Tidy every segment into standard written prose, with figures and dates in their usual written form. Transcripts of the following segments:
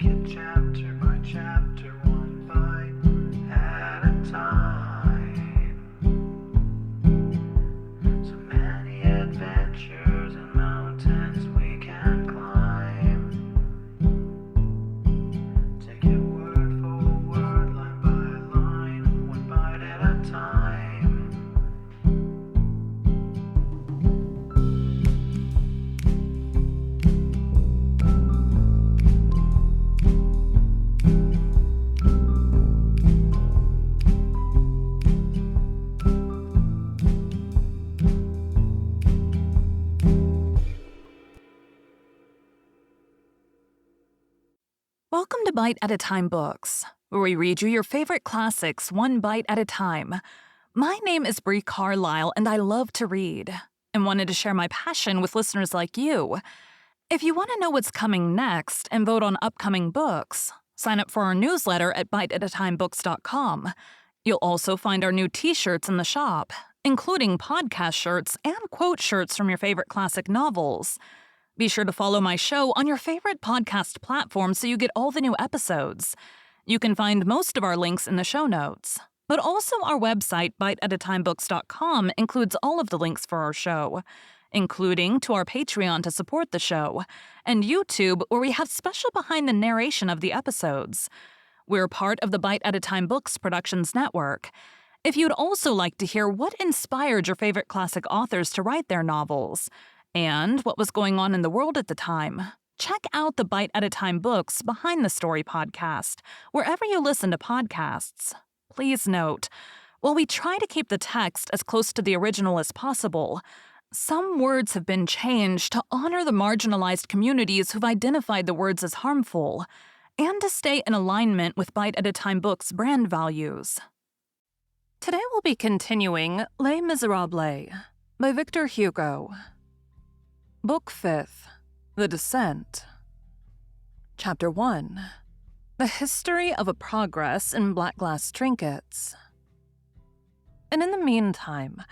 it chapter by chapter, one bite at a time. So many adventures and mountains we can climb. Take it word for word, line by line, one bite at a time. Welcome to Bite at a Time Books, where we read you your favorite classics one bite at a time. My name is Bree Carlile, and I love to read, and wanted to share my passion with listeners like you. If you want to know what's coming next and vote on upcoming books, sign up for our newsletter at biteatatimebooks.com. You'll also find our new t-shirts in the shop, including podcast shirts and quote shirts from your favorite classic novels. Be sure to follow my show on your favorite podcast platform so you get all the new episodes. You can find most of our links in the show notes, but also our website, biteatatimebooks.com, includes all of the links for our show, including to our Patreon to support the show, and YouTube, where we have special behind the narration of the episodes. We're part of the Bite at a Time Books Productions Network. If you'd also like to hear what inspired your favorite classic authors to write their novels, and what was going on in the world at the time, check out the Bite at a Time Books Behind the Story podcast, wherever you listen to podcasts. Please note, while we try to keep the text as close to the original as possible, some words have been changed to honor the marginalized communities who've identified the words as harmful, and to stay in alignment with Bite at a Time Books' brand values. Today we'll be continuing Les Miserables by Victor Hugo. Book 5th, The Descent. Chapter 1, The History of a Progress in Black Glass Trinkets. And in the meantime,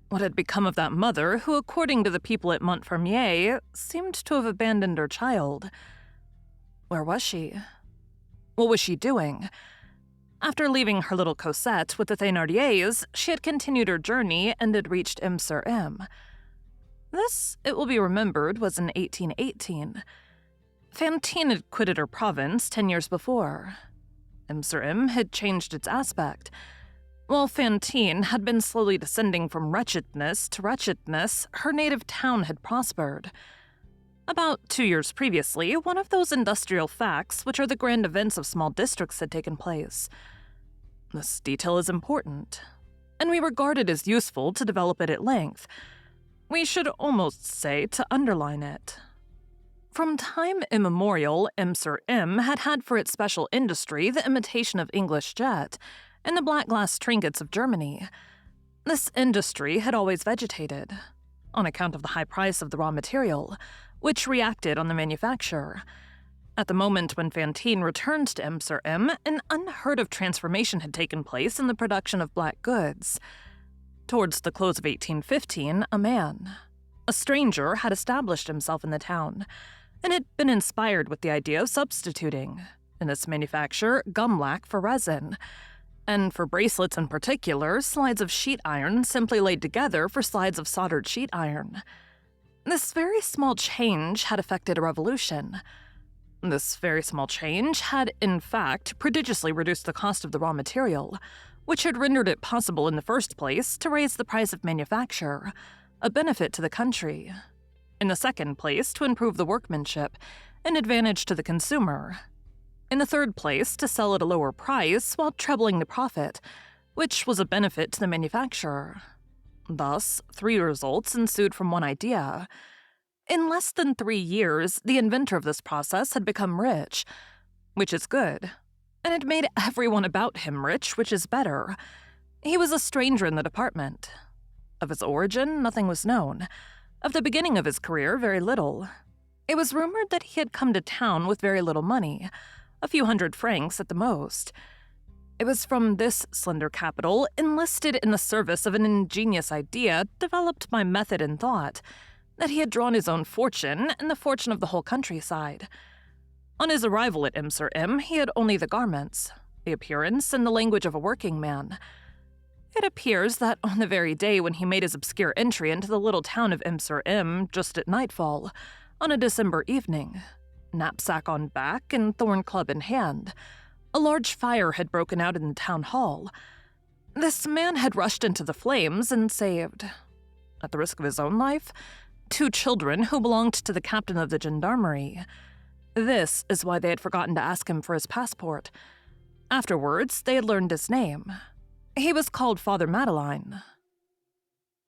what had become of that mother who, according to the people at Montfermeil, seemed to have abandoned her child? Where was she? What was she doing? After leaving her little Cosette with the Thénardiers, she had continued her journey and had reached M. This, it will be remembered, was in 1818. Fantine had quitted her province 10 years before. M had changed its aspect. While Fantine had been slowly descending from wretchedness to wretchedness, her native town had prospered. About 2 years previously, one of those industrial facts which are the grand events of small districts had taken place. This detail is important, and we regard it as useful to develop it at length. We should almost say to underline it. From time immemorial, M had had for its special industry the imitation of English jet and the black glass trinkets of Germany. This industry had always vegetated, on account of the high price of the raw material, which reacted on the manufacture. At the moment when Fantine returned to M, an unheard-of transformation had taken place in the production of black goods. Towards the close of 1815, a stranger, had established himself in the town, and had been inspired with the idea of substituting, in this manufacture, gumlac for resin, and for bracelets in particular, slides of sheet iron simply laid together for slides of soldered sheet iron. This very small change had effected a revolution. This very small change had, in fact, prodigiously reduced the cost of the raw material, which had rendered it possible in the first place to raise the price of manufacture, a benefit to the country. In the second place, to improve the workmanship, an advantage to the consumer. In the third place, to sell at a lower price while trebling the profit, which was a benefit to the manufacturer. Thus, 3 results ensued from one idea. In less than 3 years, the inventor of this process had become rich, which is good, and it made everyone about him rich, which is better. He was a stranger in the department. Of his origin, nothing was known. Of the beginning of his career, very little. It was rumored that he had come to town with very little money, a few hundred francs at the most. It was from this slender capital, enlisted in the service of an ingenious idea developed by method and thought, that he had drawn his own fortune and the fortune of the whole countryside. On his arrival at Imser he had only the garments, the appearance, and the language of a working man. It appears that on the very day when he made his obscure entry into the little town of Imser just at nightfall, on a December evening, knapsack on back and thorn club in hand, a large fire had broken out in the town hall. This man had rushed into the flames and saved, at the risk of his own life, 2 children who belonged to the captain of the gendarmerie. This is why they had forgotten to ask him for his passport. Afterwards, they had learned his name. He was called Father Madeline.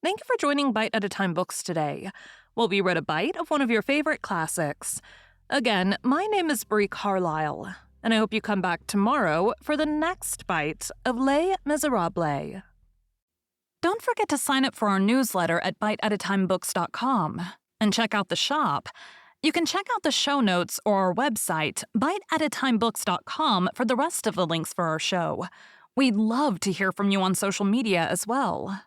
Thank you for joining Bite at a Time Books today, while we read a bite of one of your favorite classics. Again, my name is Bree Carlile, and I hope you come back tomorrow for the next bite of Les Miserables. Don't forget to sign up for our newsletter at biteatatimebooks.com and check out the shop. You can check out the show notes or our website, biteatatimebooks.com, for the rest of the links for our show. We'd love to hear from you on social media as well.